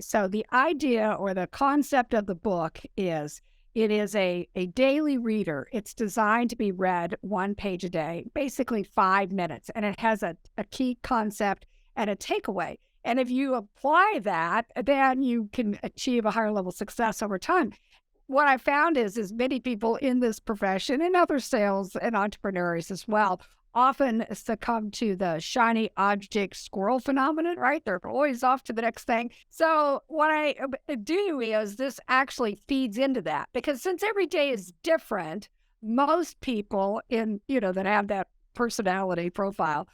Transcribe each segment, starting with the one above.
So the idea or the concept of the book is it is a daily reader. It's designed to be read one page a day, basically 5 minutes, and it has a key concept and a takeaway. And if you apply that, then you can achieve a higher level of success over time. What I found is many people in this profession and other sales and entrepreneurs as well often succumb to the shiny object squirrel phenomenon, right? They're always off to the next thing. So what I do is this actually feeds into that, because since every day is different, most people that have that personality profile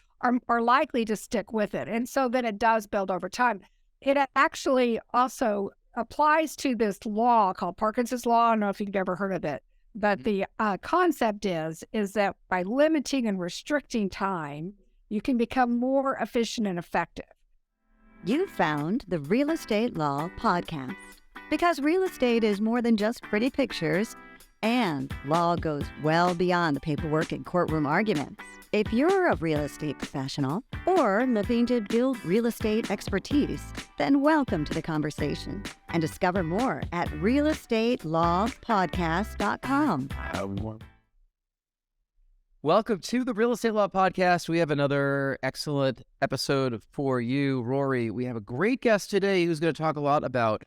are likely to stick with it. And so then it does build over time. It actually also applies to this law called Parkinson's Law. I don't know if you've ever heard of it. But the concept is that by limiting and restricting time, you can become more efficient and effective. You found the Real Estate Law Podcast. Because real estate is more than just pretty pictures, and law goes well beyond the paperwork and courtroom arguments. If you're a real estate professional or looking to build real estate expertise, then welcome to the conversation and discover more at realestatelawpodcast.com. Welcome to the Real Estate Law Podcast. We have another excellent episode for you, Rory. We have a great guest today who's going to talk a lot about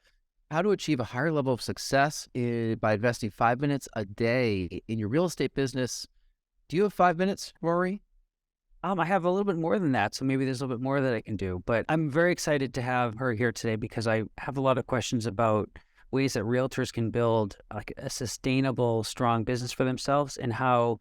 how to achieve a higher level of success by investing 5 minutes a day in your real estate business. Do you have 5 minutes, Rory? I have a little bit more than that, so maybe there's a little bit more that I can do. But I'm very excited to have her here today because I have a lot of questions about ways that realtors can build like a sustainable, strong business for themselves, and how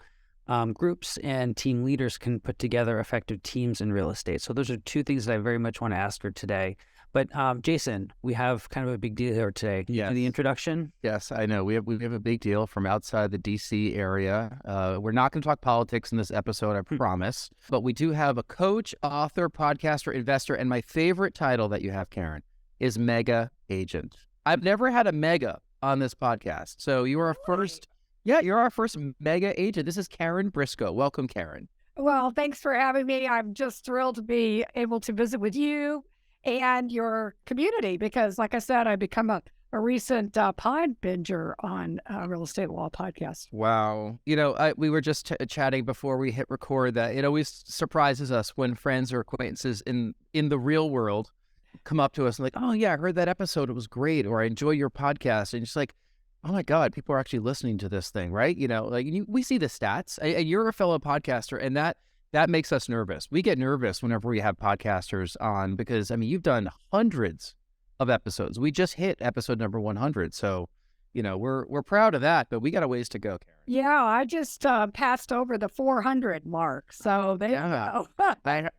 groups and team leaders can put together effective teams in real estate. So those are two things that I very much want to ask her today. But Jason, we have kind of a big deal here today. Yes. The introduction? Yes, I know. We have a big deal from outside the DC area. We're not going to talk politics in this episode, I promise. But we do have a coach, author, podcaster, investor, and my favorite title that you have, Karen, is Mega Agent. I've never had a mega on this podcast. So you are our first, you're our first mega agent. This is Karen Briscoe. Welcome, Karen. Well, thanks for having me. I'm just thrilled to be able to visit with you and your community because, like I said, I've become a recent pod binger on Real Estate Law Podcast. Wow. We were just chatting before we hit record that it always surprises us when friends or acquaintances in the real world come up to us and like, oh yeah, I heard that episode. It was great. Or I enjoy your podcast. And it's like, oh my God, people are actually listening to this thing, right? We see the stats. You're a fellow podcaster, and that makes us nervous. We get nervous whenever we have podcasters on because, you've done hundreds of episodes. We just hit episode number 100. So, we're proud of that, but we got a ways to go, Karen. Yeah, I just passed over the 400 mark. So there you go.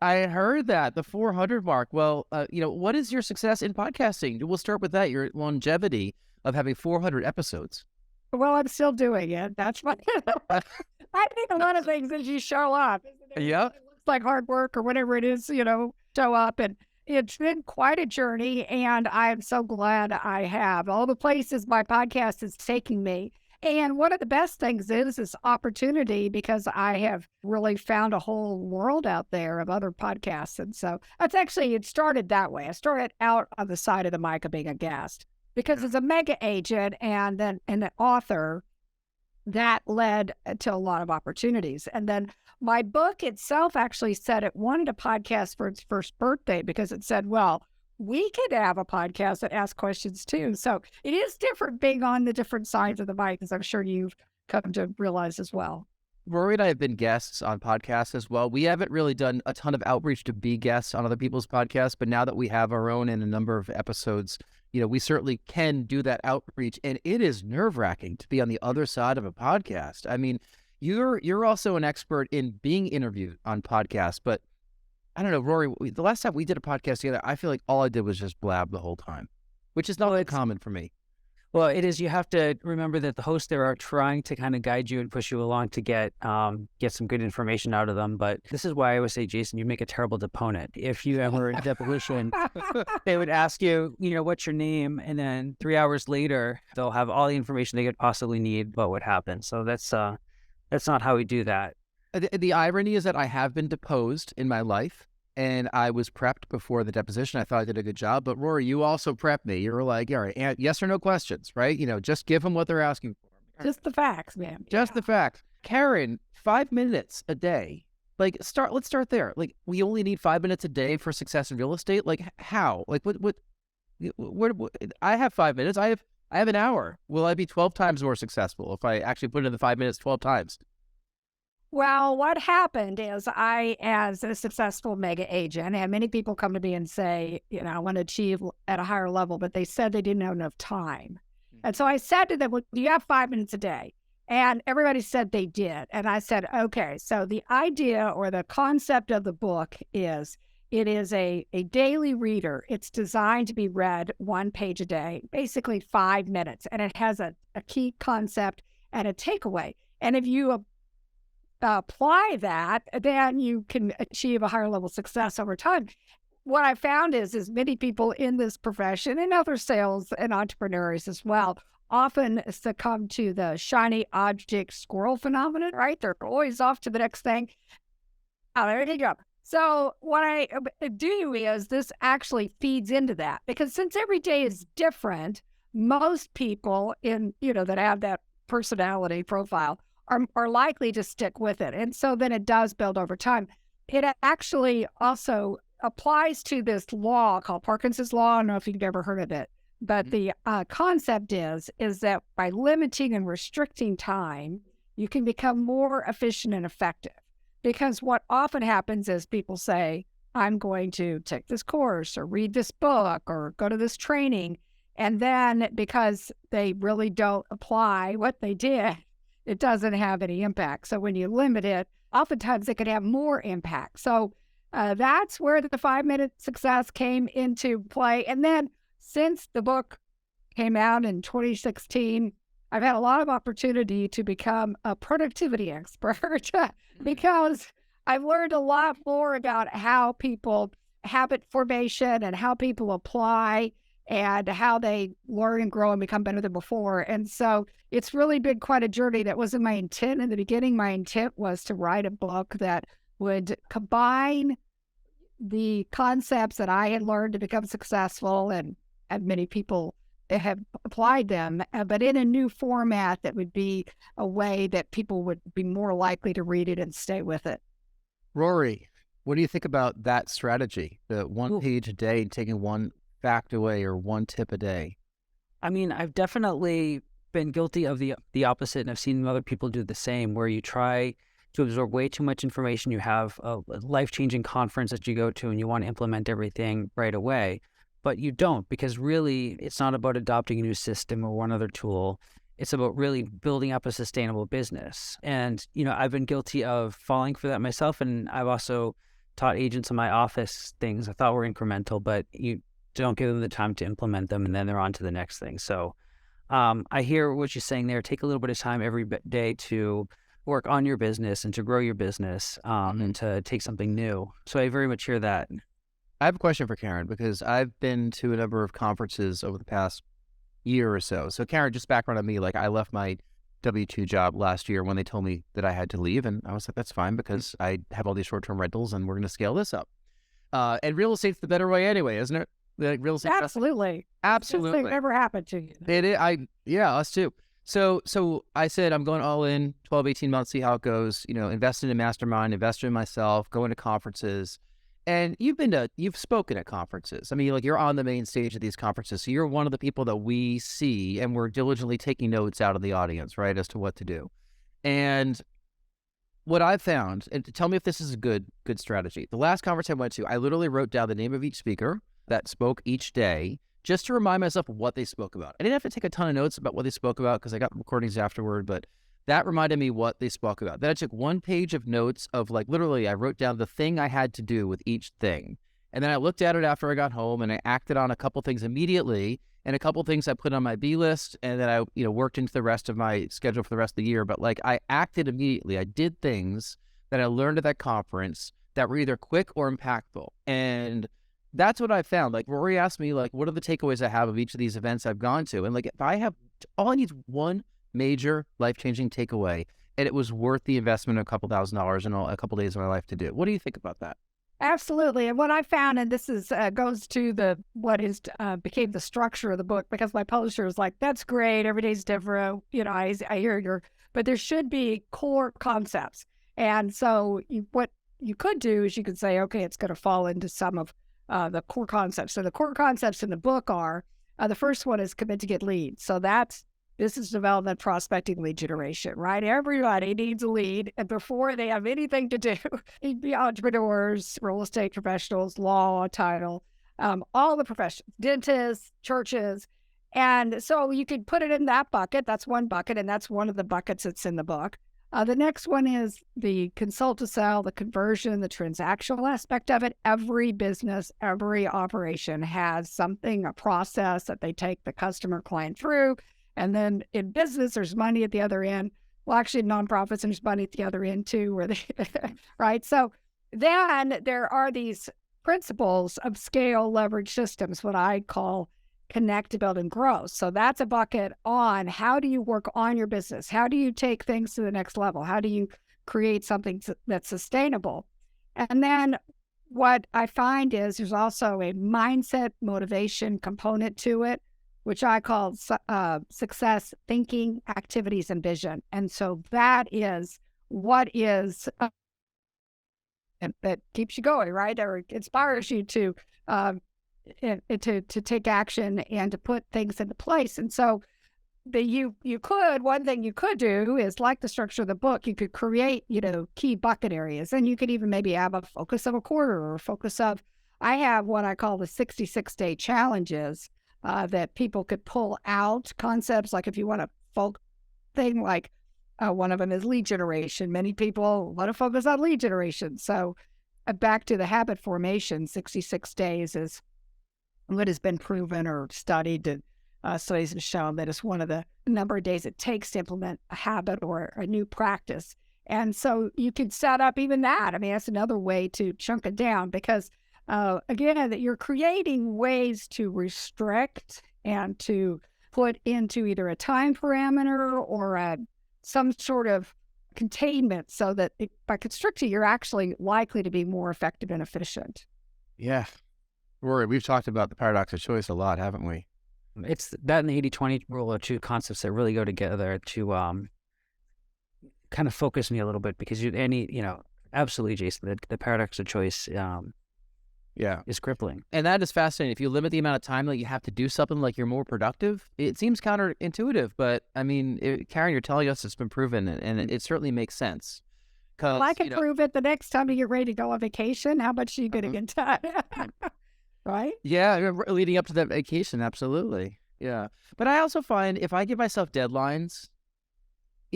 I heard that, the 400 mark. Well, what is your success in podcasting? We'll start with that, your longevity of having 400 episodes. Well, I'm still doing it. That's what I think a lot of things as you show up. Yeah. It looks like hard work or whatever it is, show up. And it's been quite a journey. And I'm so glad I have all the places my podcast is taking me. And one of the best things is this opportunity because I have really found a whole world out there of other podcasts. And so it started that way. I started out on the side of the mic of being a guest because as a mega agent and then an author, that led to a lot of opportunities. And then my book itself actually said it wanted a podcast for its first birthday because it said, well, we could have a podcast that asks questions too. So it is different being on the different sides of the mic, as I'm sure you've come to realize as well. Rory and I have been guests on podcasts as well. We haven't really done a ton of outreach to be guests on other people's podcasts, but now that we have our own in a number of episodes, we certainly can do that outreach, and it is nerve-wracking to be on the other side of a podcast. You're also an expert in being interviewed on podcasts, but I don't know, Rory, the last time we did a podcast together, I feel like all I did was just blab the whole time, which is not that common for me. Well, it is. You have to remember that the hosts there are trying to kind of guide you and push you along to get some good information out of them. But this is why I always say, Jason, you make a terrible deponent. If you ever in a deposition, they would ask you, what's your name? And then 3 hours later, they'll have all the information they could possibly need about what happened. So that's not how we do that. The irony is that I have been deposed in my life, and I was prepped before the deposition. I thought I did a good job. But Rory, you also prepped me. You were like, all right, yes or no questions, right? Just give them what they're asking for. Just the facts, man. Just the facts. Karen, 5 minutes a day. Let's start there. We only need 5 minutes a day for success in real estate. How? I have 5 minutes. I have an hour. Will I be 12 times more successful if I actually put in the 5 minutes 12 times? Well, what happened is I, as a successful mega agent, and many people come to me and say, I want to achieve at a higher level, but they said they didn't have enough time. And so I said to them, well, do you have 5 minutes a day? And everybody said they did. And I said, okay, so the idea or the concept of the book is it is a daily reader. It's designed to be read one page a day, basically 5 minutes. And it has a key concept and a takeaway. And if you apply that, then you can achieve a higher level success over time. What I found is many people in this profession and other sales and entrepreneurs as well often succumb to the shiny object squirrel phenomenon, right? They're always off to the next thing. Oh, there you go. So what I do is this actually feeds into that, because since every day is different, most people that have that personality profile are likely to stick with it. And so then it does build over time. It actually also applies to this law called Parkinson's Law. I don't know if you've ever heard of it, but the concept is that by limiting and restricting time, you can become more efficient and effective. Because what often happens is people say, I'm going to take this course or read this book or go to this training. And then because they really don't apply what they did, it doesn't have any impact. So when you limit it, oftentimes it could have more impact. So that's where the 5 minute success came into play. And then since the book came out in 2016, I've had a lot of opportunity to become a productivity expert because I've learned a lot more about how people habit formation and how people apply and how they learn and grow and become better than before. And so it's really been quite a journey. That wasn't my intent in the beginning. My intent was to write a book that would combine the concepts that I had learned to become successful, and many people have applied them, but in a new format that would be a way that people would be more likely to read it and stay with it. Rory, what do you think about that strategy? The one page a day, taking one fact away or one tip a day? I mean, I've definitely been guilty of the opposite, and I've seen other people do the same, where you try to absorb way too much information. You have a life-changing conference that you go to and you want to implement everything right away, but you don't, because really it's not about adopting a new system or one other tool. It's about really building up a sustainable business. And, I've been guilty of falling for that myself. And I've also taught agents in my office things I thought were incremental, but you don't give them the time to implement them, and then they're on to the next thing. So I hear what you're saying there. Take a little bit of time every day to work on your business and to grow your business and to take something new. So I very much hear that. I have a question for Karen, because I've been to a number of conferences over the past year or so. So Karen, just background on me, I left my W-2 job last year when they told me that I had to leave. And I was like, that's fine, because I have all these short-term rentals and we're going to scale this up. And real estate's the better way anyway, isn't it? Real estate. Absolutely. Absolutely. It's never happened to you. It is. Yeah, us too. So I said, I'm going all in 12, 18 months, see how it goes, invested in a mastermind, invested in myself, going to conferences. And you've spoken at conferences. I mean, you're on the main stage of these conferences. So you're one of the people that we see, and we're diligently taking notes out of the audience, right, as to what to do. And what I've found, and tell me if this is a good strategy. The last conference I went to, I literally wrote down the name of each speaker that spoke each day, just to remind myself of what they spoke about. I didn't have to take a ton of notes about what they spoke about, because I got recordings afterward, but that reminded me what they spoke about. Then I took one page of notes of literally, I wrote down the thing I had to do with each thing. And then I looked at it after I got home, and I acted on a couple things immediately, and a couple things I put on my B list, and then I worked into the rest of my schedule for the rest of the year. But I acted immediately. I did things that I learned at that conference that were either quick or impactful. And that's what I found. Rory asked me, what are the takeaways I have of each of these events I've gone to? And if I have, all I need is one major life-changing takeaway, and it was worth the investment of a couple $1,000s and a couple days of my life to do. What do you think about that? Absolutely. And what I found, and this is goes to the what is became the structure of the book, because my publisher was like, "That's great. Every day's different." I hear your, but there should be core concepts. And so what you could do is you could say, okay, it's going to fall into some of the core concepts. So the core concepts in the book are the first one is commit to get leads. So that's business development, prospecting, lead generation, right? Everybody needs a lead. And before they have anything to do, it'd be entrepreneurs, real estate professionals, law, title, all the professions, dentists, churches. And so you could put it in that bucket. That's one bucket. And that's one of the buckets that's in the book. The next one is the consult to sell, the conversion, the transactional aspect of it. Every business, every operation has something, a process that they take the customer client through. And then in business, there's money at the other end. Well, actually, in nonprofits, there's money at the other end too, where they, right? So then there are these principles of scale leverage systems, what I call connect, build, and grow. So that's a bucket on how do you work on your business? How do you take things to the next level? How do you create something that's sustainable? And then what I find is there's also a mindset motivation component to it, which I call success thinking, activities, and vision. And so that is what is that keeps you going, right? Or inspires you to take action and to put things into place. And so one thing you could do is, like the structure of the book, you could create, key bucket areas, and you could even maybe have a focus of a quarter or a focus of, I have what I call the 66-day challenges. That people could pull out concepts, like if you want a folk thing, like one of them is lead generation. Many people want to focus on lead generation. So back to the habit formation, 66 days is what has been proven or studied. Studies have shown that it's one of the number of days it takes to implement a habit or a new practice. And so you could set up even that. I mean, that's another way to chunk it down, because again, that you're creating ways to restrict and to put into either a time parameter or some sort of containment, so that by constricting, you're actually likely to be more effective and efficient. Yeah. Rory, we've talked about the paradox of choice a lot, haven't we? It's that and the 80-20 rule are two concepts that really go together to kind of focus me a little bit, because absolutely, Jason, the paradox of choice is crippling. And that is fascinating. If you limit the amount of time that you have to do something, like you're more productive, it seems counterintuitive, but I mean, Karen, you're telling us it's been proven, and it certainly makes sense. Well, I can prove it the next time you get ready to go on vacation. How much are you going to get done? Right? Yeah, leading up to that vacation, absolutely. Yeah. But I also find if I give myself deadlines,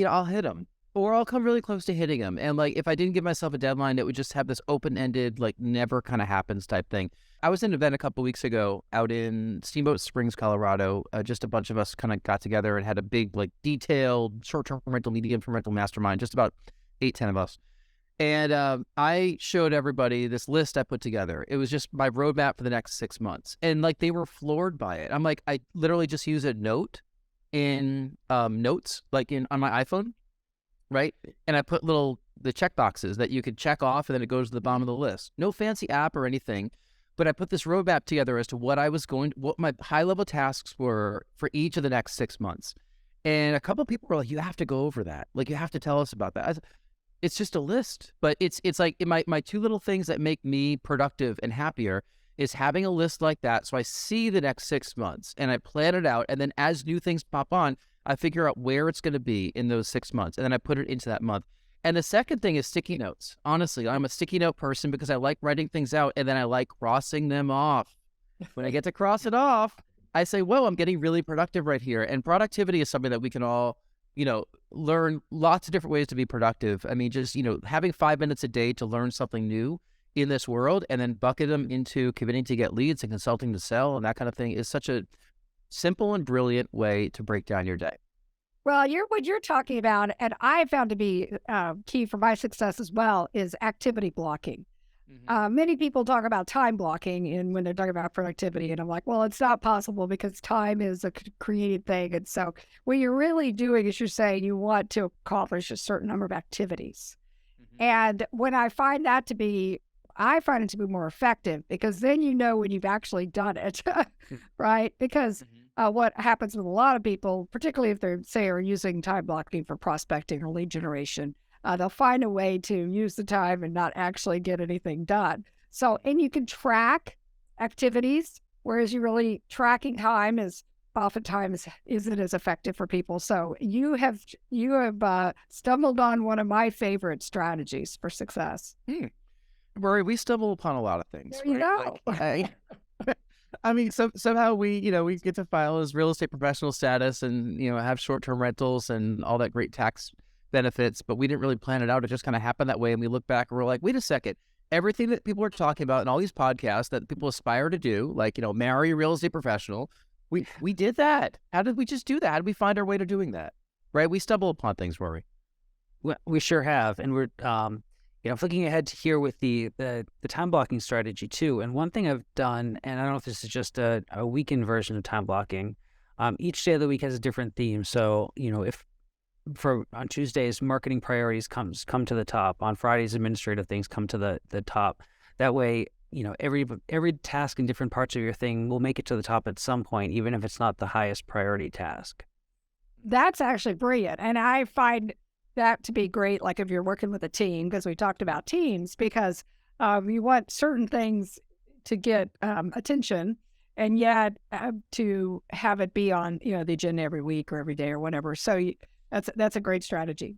I'll hit them. Or I'll come really close to hitting them. And like, if I didn't give myself a deadline, it would just have this open-ended, like never kind of happens type thing. I was in an event a couple weeks ago out in Steamboat Springs, Colorado. Just a bunch of us kind of got together and had a big, like detailed short-term rental, medium-term rental mastermind, just about 8-10 of us. And I showed everybody this list I put together. It was just my roadmap for the next 6 months. And like, they were floored by it. I'm like, I literally just use a note in notes, like on my iPhone. Right? And I put the check boxes that you could check off, and then it goes to the bottom of the list. No fancy app or anything, but I put this roadmap together as to what my high level tasks were for each of the next 6 months. And a couple of people were like, you have to go over that. Like, you have to tell us about that. It's just a list, but it's like my two little things that make me productive and happier is having a list like that. So I see the next 6 months and I plan it out. And then as new things pop on, I figure out where it's going to be in those 6 months, and then I put it into that month. And the second thing is sticky notes. Honestly, I'm a sticky note person because I like writing things out, and then I like crossing them off. When I get to cross it off, I say, whoa, I'm getting really productive right here. And productivity is something that we can all, learn lots of different ways to be productive. I mean, just, having 5 minutes a day to learn something new in this world, and then bucket them into committing to get leads and consulting to sell and that kind of thing is such a simple and brilliant way to break down your day. Well, what you're talking about, and I found to be key for my success as well, is activity blocking. Mm-hmm. Many people talk about time blocking when they're talking about productivity, and I'm like, well, it's not possible because time is a created thing. And so what you're really doing is you're saying you want to accomplish a certain number of activities. Mm-hmm. And when I find that to be I find it to be more effective because then you know when you've actually done it, right? Because what happens with a lot of people, particularly if they're, say, are using time blocking for prospecting or lead generation, they'll find a way to use the time and not actually get anything done. So, and you can track activities, whereas you really tracking time is oftentimes isn't as effective for people. So you have stumbled on one of my favorite strategies for success. Rory, we stumble upon a lot of things. There you go. I mean, somehow we get to file as real estate professional status and, have short-term rentals and all that great tax benefits, but we didn't really plan it out. It just kind of happened that way. And we look back and we're like, wait a second, everything that people are talking about in all these podcasts that people aspire to do, like, marry a real estate professional, we did that. How did we just do that? How did we find our way to doing that? Right? We stumble upon things, Rory. We sure have. And we're, looking ahead to here with the time blocking strategy too. And one thing I've done, and I don't know if this is just a weekend version of time blocking, each day of the week has a different theme. So, if on Tuesdays, marketing priorities come to the top. On Fridays, administrative things come to the top. That way, every task in different parts of your thing will make it to the top at some point, even if it's not the highest priority task. That's actually brilliant. And I find that to be great, like if you're working with a team, because we talked about teams, because you want certain things to get attention, and yet to have it be on the agenda every week or every day or whatever. So that's a great strategy.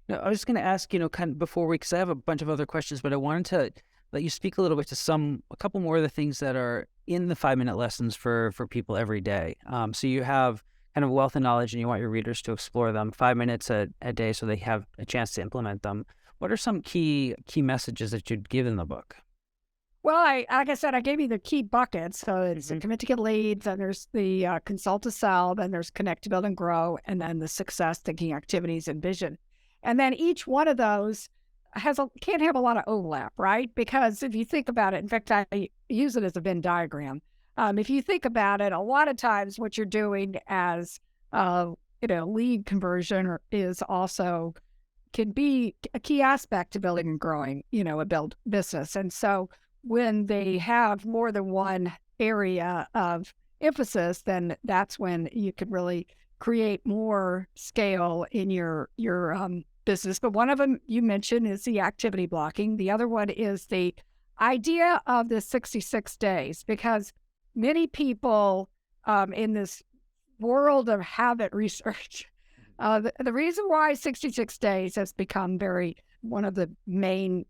No, I was just going to ask, kind of before because I have a bunch of other questions, but I wanted to let you speak a little bit to a couple more of the things that are in the 5-minute lessons for people every day. So you have kind of wealth and knowledge, and you want your readers to explore them 5 minutes a day so they have a chance to implement them. What are some key messages that you'd give in the book? Well, like I said, I gave you the key buckets. So it's the commit to get leads, and there's the consult to sell, then there's connect to build and grow, and then the success thinking activities and vision. And then each one of those can't have a lot of overlap, right? Because if you think about it, in fact, I use it as a Venn diagram. If you think about it, a lot of times what you're doing as lead conversion is also can be a key aspect to building and growing, a build business. And so when they have more than one area of emphasis, then that's when you can really create more scale in your business. But one of them you mentioned is the activity blocking. The other one is the idea of the 66 days, because many people in this world of habit research, the reason why 66 days has become one of the main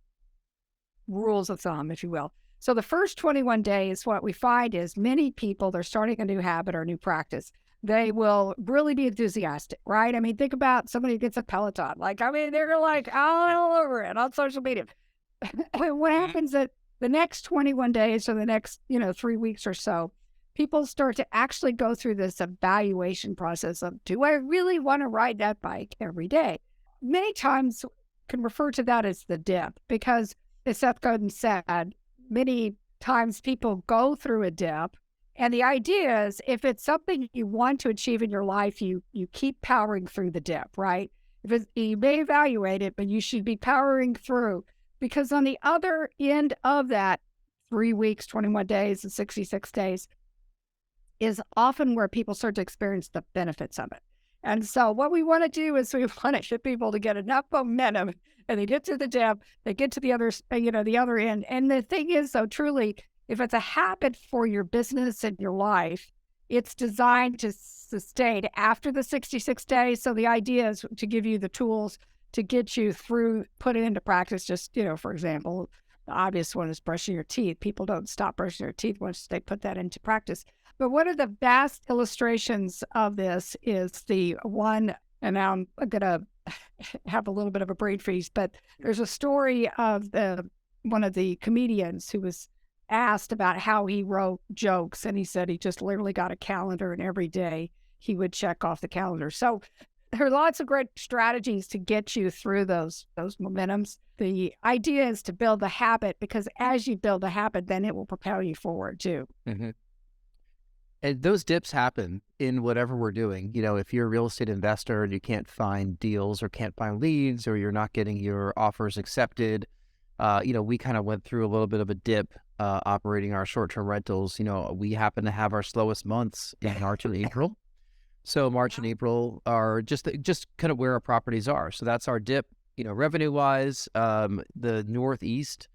rules of thumb, if you will. So the first 21 days, what we find is many people, they're starting a new habit or a new practice. They will really be enthusiastic, right? I mean, think about somebody who gets a Peloton. They're like all over it on social media. What happens at the next 21 days or the next, 3 weeks or so, people start to actually go through this evaluation process of, do I really want to ride that bike every day? Many times can refer to that as the dip, because as Seth Godin said, many times people go through a dip. And the idea is, if it's something you want to achieve in your life, you keep powering through the dip, right? You may evaluate it, but you should be powering through, because on the other end of that 3 weeks, 21 days, and 66 days is often where people start to experience the benefits of it. And so what we want to do is we want to get people to get enough momentum, and they get to the dip, they get to the other, the other end. And the thing is, though, truly, if it's a habit for your business and your life, it's designed to sustain after the 66 days. So the idea is to give you the tools to get you through, put it into practice. Just, for example, the obvious one is brushing your teeth. People don't stop brushing their teeth once they put that into practice. But one of the best illustrations of this is the one, and now I'm going to have a little bit of a brain freeze, but there's a story of one of the comedians who was asked about how he wrote jokes, and he said he just literally got a calendar, and every day he would check off the calendar. So there are lots of great strategies to get you through those momentums. The idea is to build the habit, because as you build the habit, then it will propel you forward too. Mm-hmm. And those dips happen in whatever we're doing. If you're a real estate investor and you can't find deals or can't find leads, or you're not getting your offers accepted, We kind of went through a little bit of a dip operating our short-term rentals. We happen to have our slowest months in March and April. So March and April are just kind of where our properties are. So that's our dip, revenue-wise. The Northeast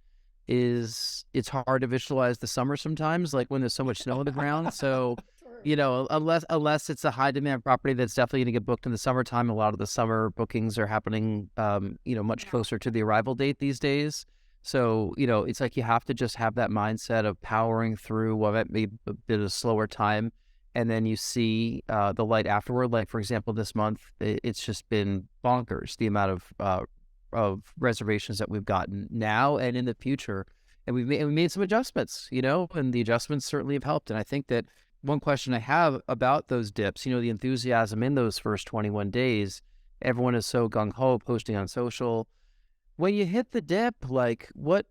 it's hard to visualize the summer sometimes, like when there's so much snow on the ground. So, unless it's a high demand property, that's definitely going to get booked in the summertime. A lot of the summer bookings are happening, much closer to the arrival date these days. So, it's like you have to just have that mindset of powering through what might be a bit of a slower time. And then you see the light afterward. Like, for example, this month, it's just been bonkers, the amount of reservations that we've gotten now and in the future. And we made some adjustments, and the adjustments certainly have helped. And I think that one question I have about those dips, the enthusiasm in those first 21 days, everyone is so gung-ho posting on social. When you hit the dip, like what's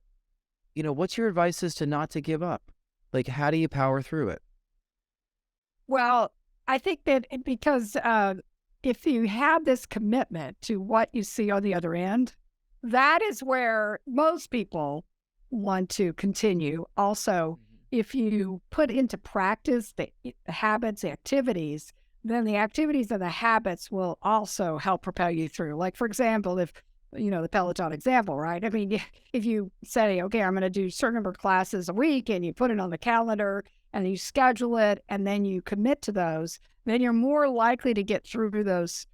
your advice as to not to give up? Like, how do you power through it? Well, I think that because if you have this commitment to what you see on the other end, that is where most people want to continue. Also, if you put into practice the habits, the activities, then the activities and the habits will also help propel you through. Like, for example, if, the Peloton example, right? I mean, if you say, okay, I'm going to do a certain number of classes a week, and you put it on the calendar and you schedule it and then you commit to those, then you're more likely to get through those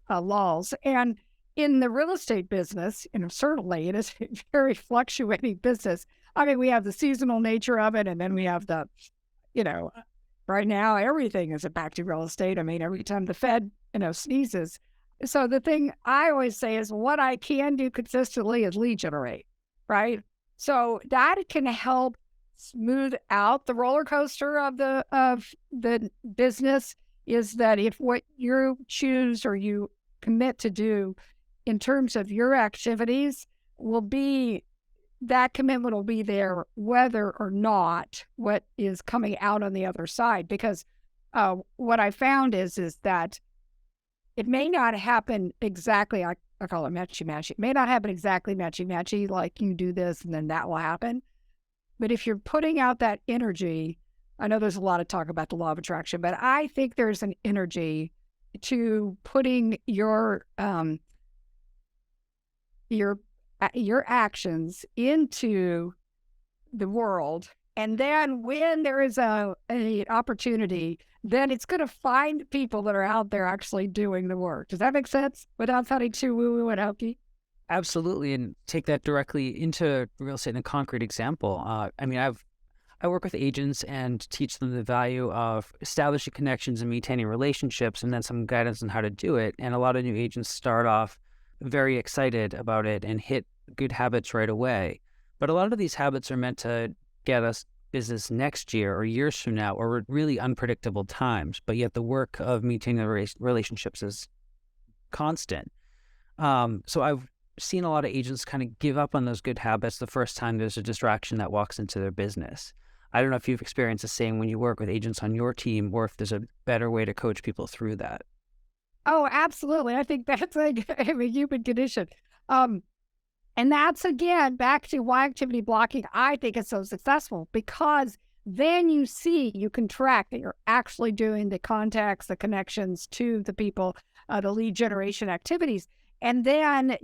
lulls. And in the real estate business, certainly it is a very fluctuating business. I mean, we have the seasonal nature of it, and then we have the, right now everything is back to real estate. I mean, every time the Fed, sneezes. So the thing I always say is what I can do consistently is lead generate, right? So that can help smooth out the roller coaster of the business. Is that if what you choose or you commit to do in terms of your activities will be, that commitment will be there whether or not what is coming out on the other side. Because what I found is that it may not happen exactly, I call it matchy-matchy. It may not happen exactly matchy-matchy, like you do this and then that will happen. But if you're putting out that energy, I know there's a lot of talk about the law of attraction, but I think there's an energy to putting your actions into the world. And then when there is an opportunity, then it's going to find people that are out there actually doing the work. Does that make sense? Without sounding too woo-woo and hokey? Absolutely. And take that directly into real estate in a concrete example. I work with agents and teach them the value of establishing connections and maintaining relationships, and then some guidance on how to do it. And a lot of new agents start off very excited about it and hit good habits right away. But a lot of these habits are meant to get us business next year or years from now, or really unpredictable times. But yet the work of maintaining the relationships is constant. So I've seen a lot of agents kind of give up on those good habits the first time there's a distraction that walks into their business. I don't know if you've experienced the same when you work with agents on your team, or if there's a better way to coach people through that. Oh, absolutely. I think that's a human condition. And that's, again, back to why activity blocking, I think, is so successful, because then you can track that you're actually doing the contacts, the connections to the people, the lead generation activities. And then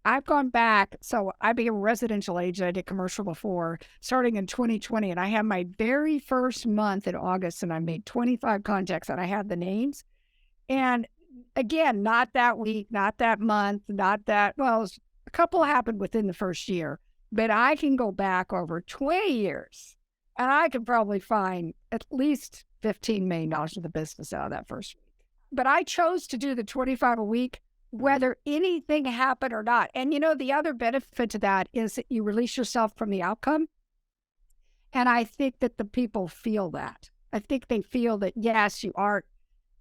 I've gone back. So I became a residential agent. I did commercial before, starting in 2020. And I had my very first month in August, and I made 25 contacts, and I had the names. And again, not that week, not that month, well, a couple happened within the first year, but I can go back over 20 years, and I could probably find at least $15 million of the business out of that first week. But I chose to do the 25 a week, whether anything happened or not. And the other benefit to that is that you release yourself from the outcome. And I think that the people feel that. I think they feel that, yes, you are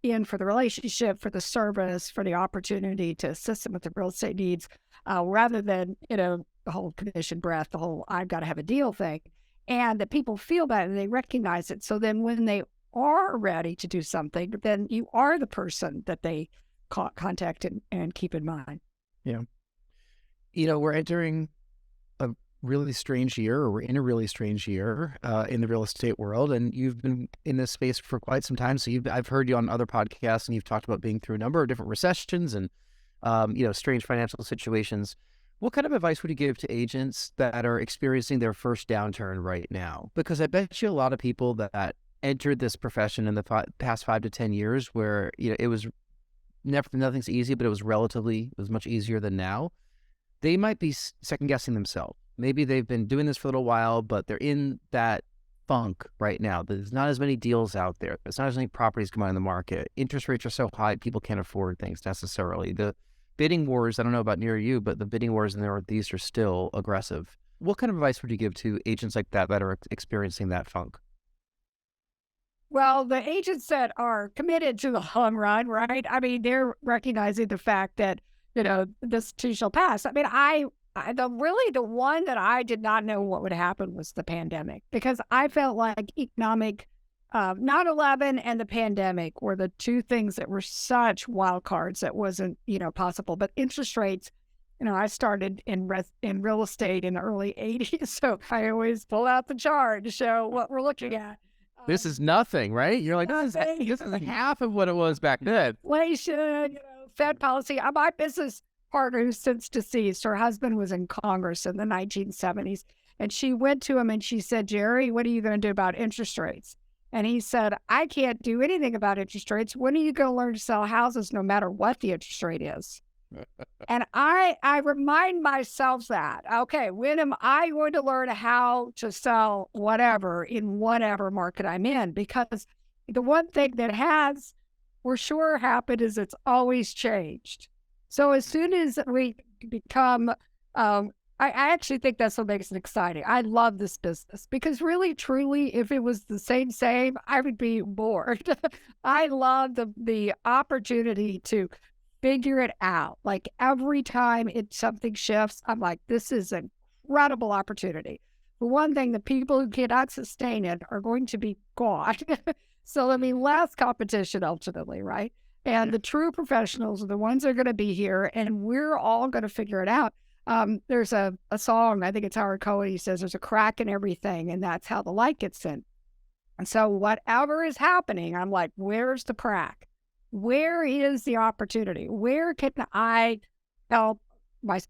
in for the relationship, for the service, for the opportunity to assist them with their real estate needs, rather than, the whole commission breath, the whole I've got to have a deal thing. And that people feel that and they recognize it. So then when they are ready to do something, then you are the person that they contact and keep in mind. Yeah. We're entering really strange year, or we're in a really strange year in the real estate world, and you've been in this space for quite some time. So I've heard you on other podcasts, and you've talked about being through a number of different recessions and strange financial situations. What kind of advice would you give to agents that are experiencing their first downturn right now? Because I bet you a lot of people that entered this profession in the past 5 to 10 years, where it was nothing's easy, but it was much easier than now. They might be second guessing themselves. Maybe they've been doing this for a little while, but they're in that funk right now. There's not as many deals out there. There's not as many properties coming on the market. Interest rates are so high, people can't afford things necessarily. The bidding wars, I don't know about near you, but the bidding wars in the Northeast are still aggressive. What kind of advice would you give to agents like that are experiencing that funk? Well, the agents that are committed to the long run, right? I mean, they're recognizing the fact that, this too shall pass. I mean, the one that I did not know what would happen was the pandemic, because I felt like economic 9/11 and the pandemic were the two things that were such wild cards that wasn't, possible. But interest rates, I started in real estate in the early 80s, so I always pull out the chart to show what we're looking at. This is nothing, right? You're like, this is like half of what it was back then. Inflation, Fed policy. My business partner, who's since deceased, her husband was in Congress in the 1970s, and she went to him and she said, Jerry, what are you going to do about interest rates? And he said, I can't do anything about interest rates. When are you going to learn to sell houses no matter what the interest rate is? And I remind myself that, okay, when am I going to learn how to sell whatever in whatever market I'm in? Because the one thing that has for sure happened is it's always changed. So as soon as we become, I actually think that's what makes it exciting. I love this business because really, truly, if it was the same, I would be bored. I love the opportunity to figure it out. Like every time something shifts, I'm like, this is an incredible opportunity. For one thing, the people who cannot sustain it are going to be gone. So there'll be less competition ultimately, right? And the true professionals are the ones that are going to be here, and we're all going to figure it out. There's a song, I think it's Howard Cohen, he says there's a crack in everything, and that's how the light gets in. And so whatever is happening, I'm like, where's the crack? Where is the opportunity? Where can I help my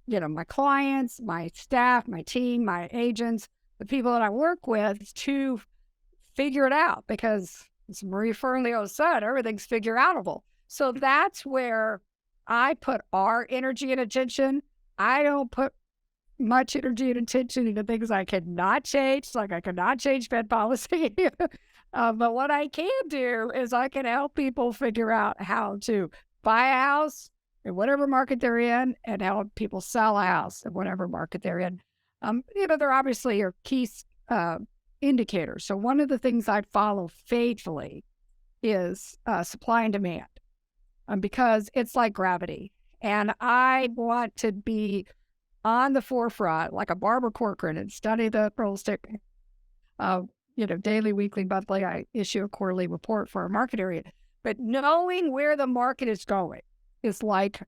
clients, my staff, my team, my agents, the people that I work with to figure it out? Because as Marie Forleo said, everything's figure outable. So that's where I put our energy and attention. I don't put much energy and attention into things I cannot change, like I cannot change Fed policy. But what I can do is I can help people figure out how to buy a house in whatever market they're in and help people sell a house in whatever market they're in. There obviously are key indicators. So one of the things I follow faithfully is supply and demand, because it's like gravity. And I want to be on the forefront, like a Barbara Corcoran, and study the real estate, daily, weekly, monthly. I issue a quarterly report for our market area. But knowing where the market is going is like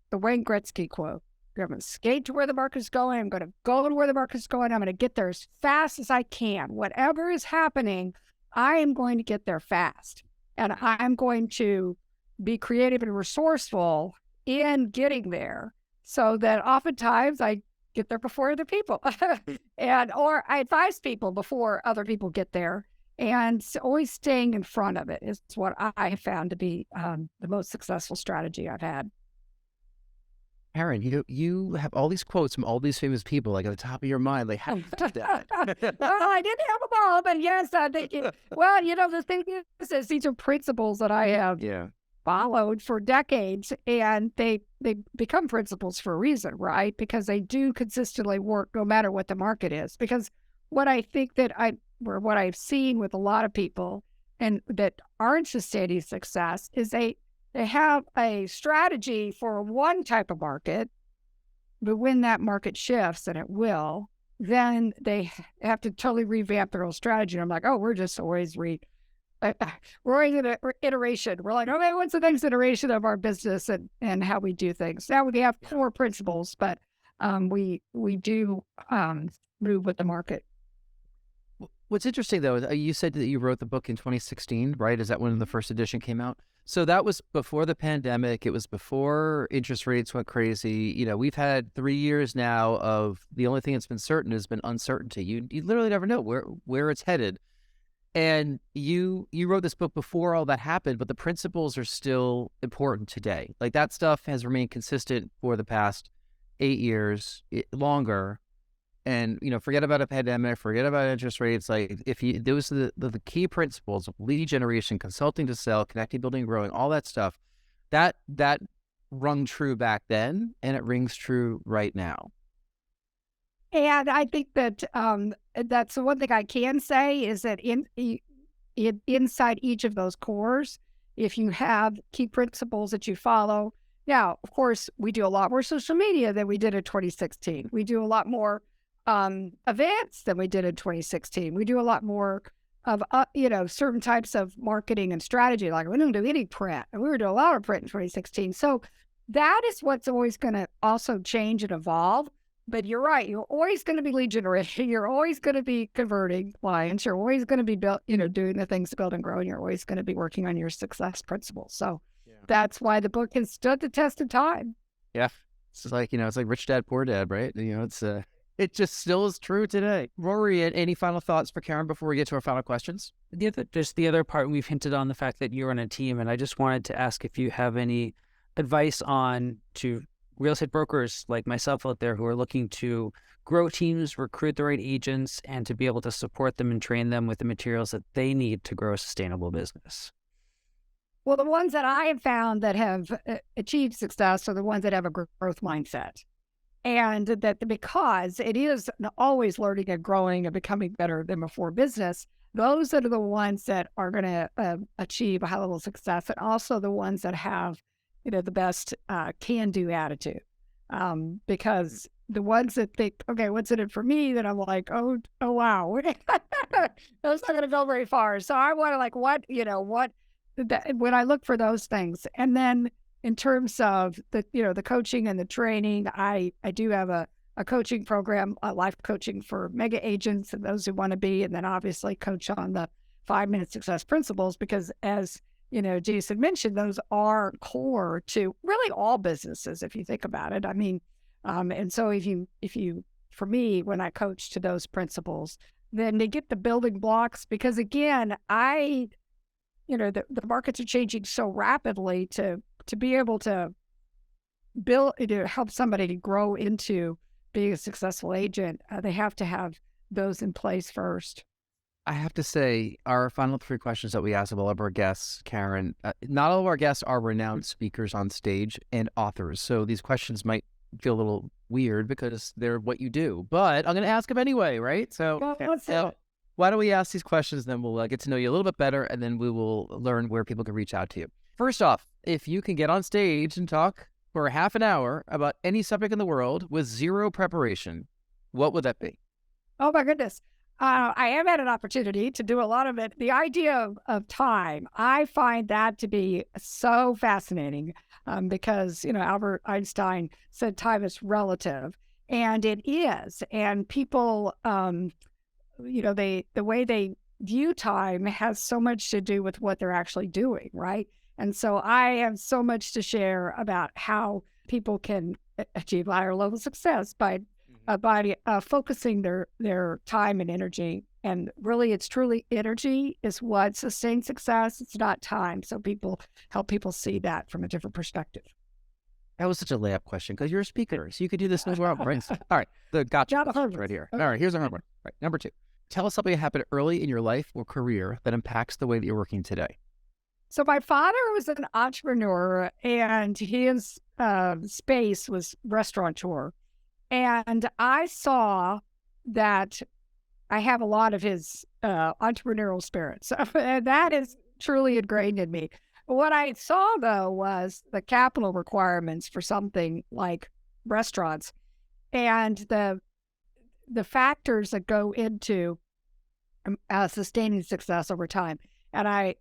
the Wayne Gretzky quote. I'm going to skate to where the market is going. I'm going to go to where the market is going. I'm going to get there as fast as I can. Whatever is happening, I am going to get there fast. And I'm going to be creative and resourceful in getting there, so that oftentimes I get there before other people or I advise people before other people get there. And always staying in front of it is what I have found to be the most successful strategy I've had. Karen, you have all these quotes from all these famous people, like at the top of your mind. Like, how do you do that? Well, I didn't have them all, but yes, I think. Well, the thing is these are principles that I have followed for decades, and they become principles for a reason, right? Because they do consistently work no matter what the market is. Because what I think what I've seen with a lot of people and that aren't sustaining success is they have a strategy for one type of market, but when that market shifts, and it will, then they have to totally revamp their whole strategy. And I'm like, oh, we're just always we're always in an iteration. We're like, okay, what's the next iteration of our business and how we do things? Now we have core principles, but we do move with the market. What's interesting, though, is you said that you wrote the book in 2016, right? Is that when the first edition came out? So that was before the pandemic. It was before interest rates went crazy. You know, we've had 3 years now of the only thing that's been certain has been uncertainty. You literally never know where it's headed. And you wrote this book before all that happened, but the principles are still important today. Like that stuff has remained consistent for the past 8 years, longer. And, you know, forget about a pandemic, forget about interest rates. Like if you, those are the key principles of lead generation, consulting to sell, connecting, building, growing, all that stuff, that rung true back then, and it rings true right now. And I think that that's the one thing I can say is that inside each of those cores, if you have key principles that you follow. Now, of course, we do a lot more social media than we did in 2016. We do a lot more events than we did in 2016. We do a lot more of, certain types of marketing and strategy. Like we don't do any print, and we were doing a lot of print in 2016. So that is what's always going to also change and evolve. But you're right. You're always going to be lead generation. You're always going to be converting clients. You're always going to be doing the things to build and grow. And you're always going to be working on your success principles. So that's why the book has stood the test of time. Yeah. It's like, it's like Rich Dad, Poor Dad, right? It just still is true today. Rory, any final thoughts for Karen before we get to our final questions? The other part, we've hinted on the fact that you're on a team, and I just wanted to ask if you have any advice to real estate brokers like myself out there who are looking to grow teams, recruit the right agents, and to be able to support them and train them with the materials that they need to grow a sustainable business. Well, the ones that I have found that have achieved success are the ones that have a growth mindset. And that because it is always learning and growing and becoming better than before business, those are the ones that are going to achieve a high level of success, and also the ones that have, the best can-do attitude. Because the ones that think, okay, what's in it for me? Then I'm like, oh wow, that's not going to go very far. So I want to when I look for those things, and then in terms of the coaching and the training, I do have a coaching program, life coaching for mega agents and those who want to be, and then obviously coach on the 5-minute success principles, because as Jason mentioned, those are core to really all businesses, if you think about it. I mean, and so if you, for me, when I coach to those principles, then they get the building blocks, because again, the markets are changing so rapidly to be able to help somebody to grow into being a successful agent, they have to have those in place first. I have to say, our final 3 questions that we ask of all of our guests, Karen, not all of our guests are renowned speakers on stage and authors. So these questions might feel a little weird because they're what you do, but I'm going to ask them anyway, right? So why don't we ask these questions, then we'll get to know you a little bit better, and then we will learn where people can reach out to you. First off, if you can get on stage and talk for half an hour about any subject in the world with zero preparation, what would that be? Oh my goodness. I have had an opportunity to do a lot of it. The idea of time, I find that to be so fascinating because, Albert Einstein said time is relative, and it is. And people, the way they view time has so much to do with what they're actually doing, right? And so I have so much to share about how people can achieve higher level of success by focusing their time and energy. And really, it's truly energy is what sustains success. It's not time. So help people see that from a different perspective. That was such a layup question because you're a speaker, so you could do this as well, right? All right, the gotcha right here. Okay. All right, here's a hard one. All right, number 2. Tell us something that happened early in your life or career that impacts the way that you're working today. So my father was an entrepreneur, and his space was restaurateur. And I saw that I have a lot of his entrepreneurial spirit. So that is truly ingrained in me. What I saw, though, was the capital requirements for something like restaurants and the factors that go into sustaining success over time. And I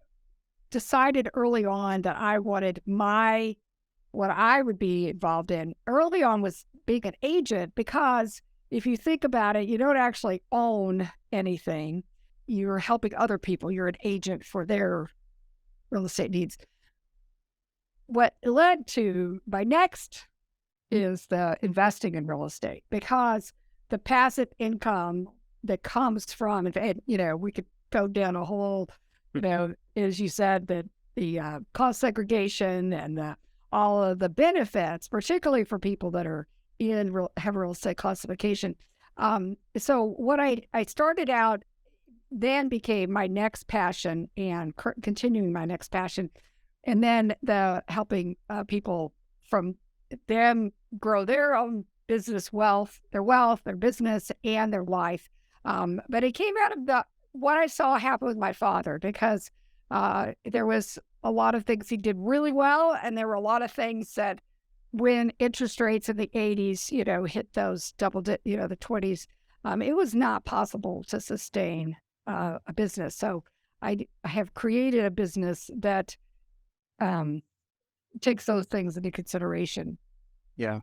decided early on that I wanted what I would be involved in early on was being an agent, because if you think about it, you don't actually own anything. You're helping other people. You're an agent for their real estate needs. What led to my next is the investing in real estate, because the passive income that comes from, and we could go down a whole, as you said, the cost segregation and all of the benefits, particularly for people that are have real estate classification. So what I started out then became my next passion, and continuing my next passion, and then the helping people from them grow their own business their business and their life. But it came out of what I saw happen with my father, because there was a lot of things he did really well, and there were a lot of things that when interest rates in the 80s, hit those the 20s, it was not possible to sustain a business. So I have created a business that takes those things into consideration. Yeah.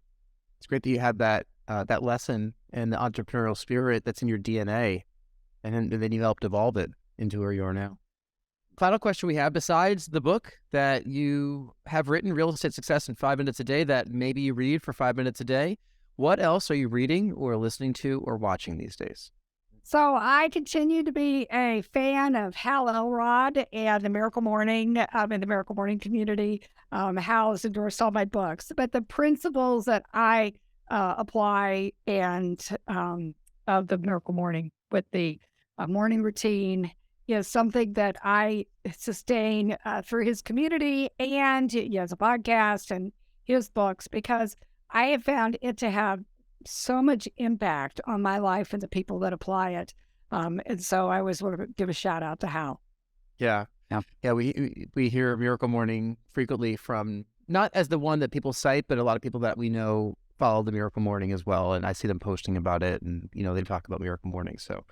It's great that you had that lesson and the entrepreneurial spirit that's in your DNA, and then you helped evolve it into where you are now. Final question we have, besides the book that you have written, Real Estate Success in 5 Minutes a Day, that maybe you read for 5 minutes a day, what else are you reading or listening to or watching these days? So I continue to be a fan of Hal Elrod and the Miracle Morning, in the Miracle Morning community. Hal has endorsed all my books, but the principles that I apply and of the Miracle Morning with the morning routine is something that I sustain through his community, and he has a podcast and his books, because I have found it to have so much impact on my life and the people that apply it. And so I always want to give a shout out to Hal. Yeah. We hear Miracle Morning frequently from, not as the one that people cite, but a lot of people that we know follow the Miracle Morning as well. And I see them posting about it, and, they talk about Miracle Morning. So,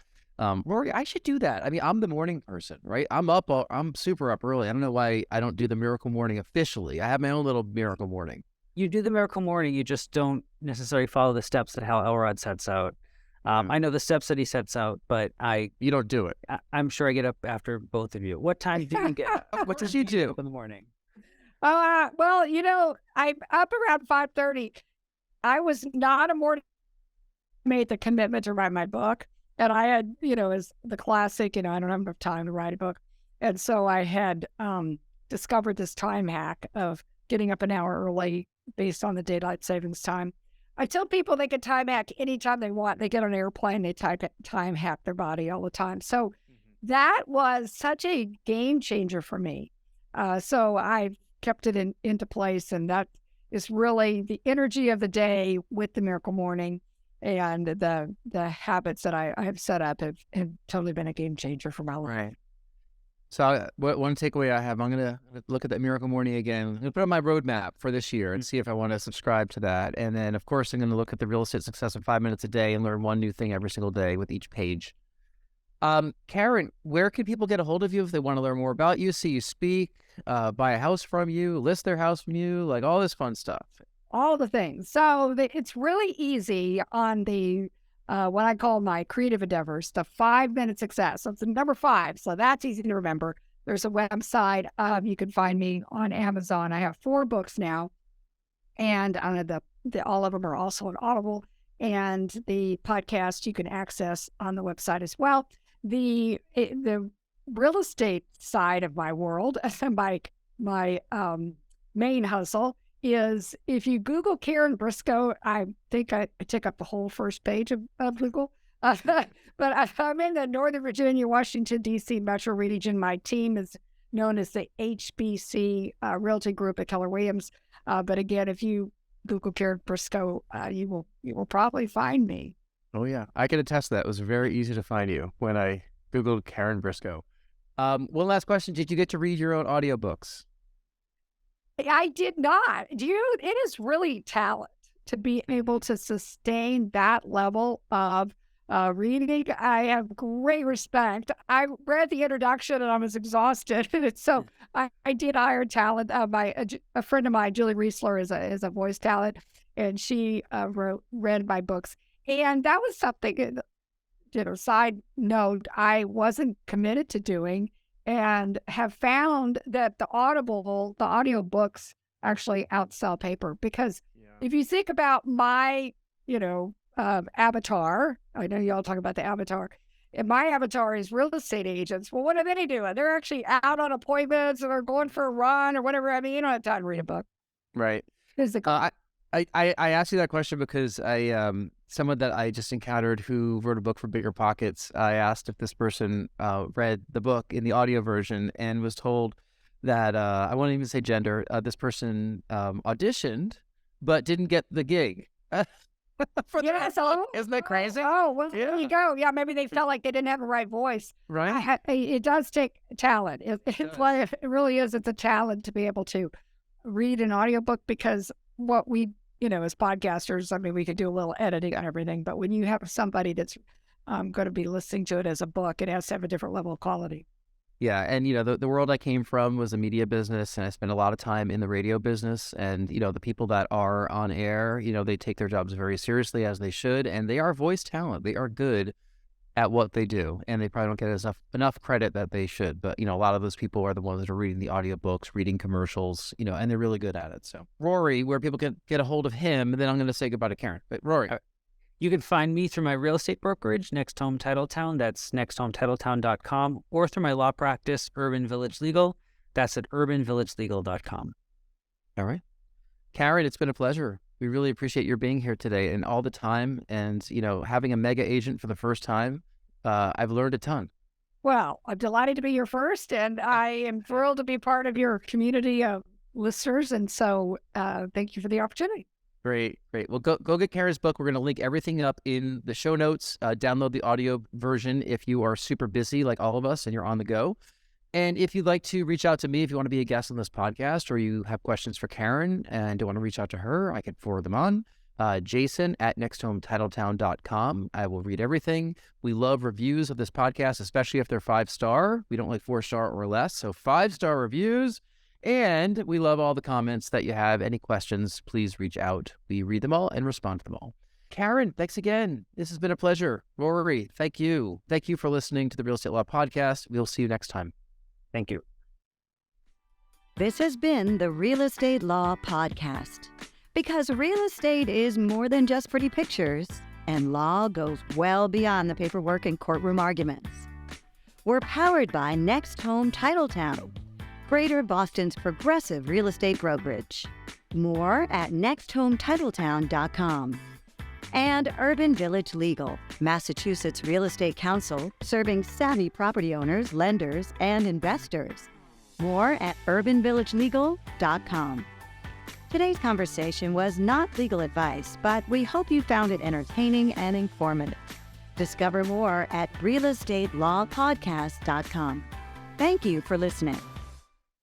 Rory, I should do that. I mean, I'm the morning person, right? I'm super up early. I don't know why I don't do the Miracle Morning officially. I have my own little Miracle Morning. You do the Miracle Morning, you just don't necessarily follow the steps that Hal Elrod sets out. I know the steps that he sets out, but you don't do it. I'm sure I get up after both of you. What time do you get up? What does you do in the morning? Well, I'm up around 5:30. I was not a morning, made the commitment to write my book. And I had, as the classic, I don't have enough time to write a book. And so I had discovered this time hack of getting up an hour early based on the daylight savings time. I tell people they can time hack anytime they want. They get on an airplane, they time hack their body all the time. So that was such a game changer for me. So I kept it into place, and that is really the energy of the day with the Miracle Morning, and the habits that I have set up have totally been a game changer for my life. Right. So one takeaway I have, I'm going to look at that Miracle Morning again. I'm going to put on my roadmap for this year and see if I want to subscribe to that. And then, of course, I'm going to look at the Real Estate Success in 5 Minutes a Day and learn one new thing every single day with each page. Karen, where can people get a hold of you if they want to learn more about you, see you speak, buy a house from you, list their house from you, like all this fun stuff? All the things. So it's really easy on the what I call my creative endeavors, the 5 Minute Success. So it's the number 5. So that's easy to remember. There's a website. You can find me on Amazon. I have 4 books now, and all of them are also on Audible. And the podcast you can access on the website as well. The real estate side of my world, my main hustle, is if you Google Karen Briscoe, I think I take up the whole first page of Google. But I'm in the Northern Virginia, Washington, D.C. metro region. My team is known as the HBC Realty Group at Keller Williams. But again, if you Google Karen Briscoe, you will probably find me. Oh, yeah. I can attest to that. It was very easy to find you when I Googled Karen Briscoe. One last question. Did you get to read your own audiobooks? I did not. It is really talent to be able to sustain that level of reading. I have great respect. I read the introduction and I was exhausted. So I did hire talent. A friend of mine, Julie Riesler, is a voice talent, and she read my books. And that was something, side note, I wasn't committed to doing, and have found that the audiobooks actually outsell paper. Because if you think about my, avatar, I know you all talk about the avatar, and my avatar is real estate agents. Well, what are they doing? They're actually out on appointments, or they're going for a run or whatever. I mean, you don't have time to read a book. Right. Physical. I asked you that question because someone that I just encountered who wrote a book for Bigger Pockets, I asked if this person read the book in the audio version and was told that, I won't even say gender, this person auditioned but didn't get the gig. Isn't that crazy? Oh, well, there you go. Yeah, maybe they felt like they didn't have the right voice. Right. It does take talent. It really is. It's a talent to be able to read an audiobook, because what we, as podcasters, I mean, we could do a little editing on everything, but when you have somebody that's going to be listening to it as a book, it has to have a different level of quality. Yeah, and the world I came from was a media business, and I spent a lot of time in the radio business. And the people that are on air, they take their jobs very seriously, as they should, and they are voice talent. They are good at what they do, and they probably don't get enough credit that they should. But a lot of those people are the ones that are reading the audiobooks, reading commercials, and they're really good at it. So Rory, where people can get a hold of him, and then I'm going to say goodbye to Karen. But Rory. You can find me through my real estate brokerage, Next Home Titletown. That's nexthometitletown.com, or through my law practice, Urban Village Legal. That's at urbanvillagelegal.com. All right. Karen, it's been a pleasure. We really appreciate your being here today and all the time. And, having a mega agent for the first time, I've learned a ton. Well, I'm delighted to be your first, and I am thrilled to be part of your community of listeners. And so thank you for the opportunity. Great. Well, go get Karen's book. We're going to link everything up in the show notes. Download the audio version if you are super busy like all of us and you're on the go. And if you'd like to reach out to me, if you want to be a guest on this podcast, or you have questions for Karen and don't want to reach out to her, I can forward them on. Jason at nexthometitletown.com. I will read everything. We love reviews of this podcast, especially if they're 5-star. We don't like 4-star or less. So 5-star reviews. And we love all the comments that you have. Any questions, please reach out. We read them all and respond to them all. Karen, thanks again. This has been a pleasure. Rory, thank you. Thank you for listening to the Real Estate Law Podcast. We'll see you next time. Thank you. This has been the Real Estate Law Podcast. Because real estate is more than just pretty pictures, and law goes well beyond the paperwork and courtroom arguments. We're powered by Next Home Titletown, Greater Boston's progressive real estate brokerage. More at nexthometitletown.com. And Urban Village Legal, Massachusetts Real Estate Counsel, serving savvy property owners, lenders, and investors. More at urbanvillagelegal.com. Today's conversation was not legal advice, but we hope you found it entertaining and informative. Discover more at realestatelawpodcast.com. Thank you for listening.